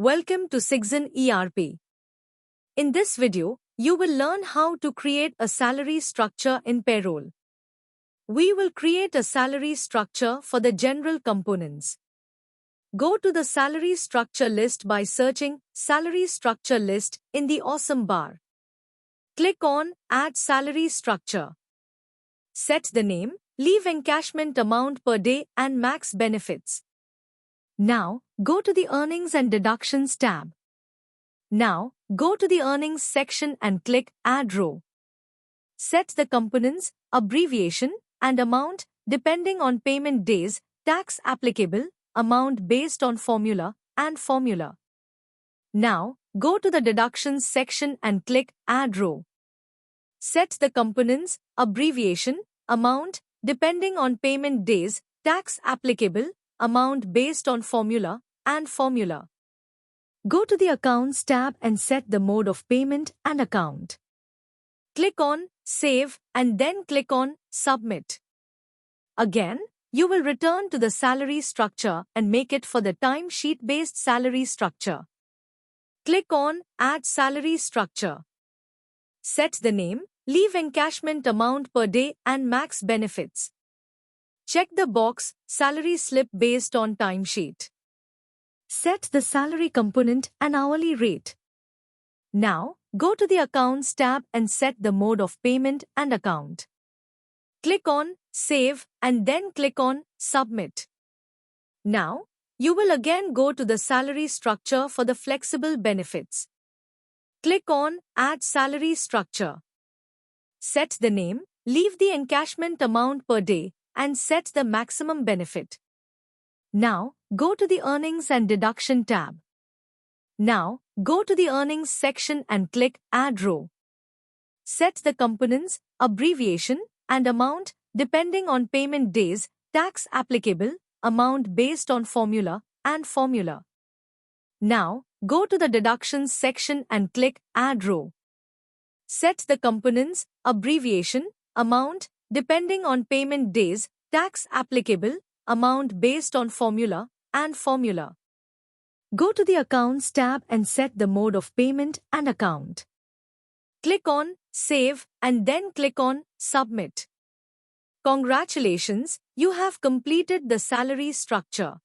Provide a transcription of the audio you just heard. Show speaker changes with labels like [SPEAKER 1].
[SPEAKER 1] Welcome to Cygzen ERP. In this video, you will learn how to create a salary structure in payroll. We will create a salary structure for the general components. Go to the salary structure list by searching Salary Structure List in the Awesome bar. Click on Add Salary Structure. Set the name, leave encashment amount per day and max benefits. Now, go to the Earnings and Deductions tab. Now, go to the Earnings section and click Add Row. Set the components, abbreviation, and amount depending on payment days, tax applicable, amount based on formula, and formula. Now, go to the Deductions section and click Add Row. Set the components, abbreviation, amount depending on payment days, tax applicable, amount based on formula, and formula. Go to the Accounts tab and set the mode of payment and account. Click on Save and then click on Submit. Again, you will return to the salary structure and make it for the timesheet-based salary structure. Click on Add Salary Structure. Set the name, leave encashment amount per day and max benefits. Check the box Salary Slip based on timesheet. Set the salary component and hourly rate. Now, go to the Accounts tab and set the mode of payment and account. Click on Save and then click on Submit. Now, you will again go to the salary structure for the flexible benefits. Click on Add Salary Structure. Set the name, leave the encashment amount per day, and set the maximum benefit. Now, go to the Earnings and Deduction tab. Now, go to the Earnings section and click Add Row. Set the components, abbreviation, and amount depending on payment days, tax applicable, amount based on formula, and formula. Now, go to the Deductions section and click Add Row. Set the components, abbreviation, amount depending on payment days, tax applicable, amount based on formula, and formula. Go to the Accounts tab and set the mode of payment and account. Click on Save and then click on Submit. Congratulations, you have completed the salary structure.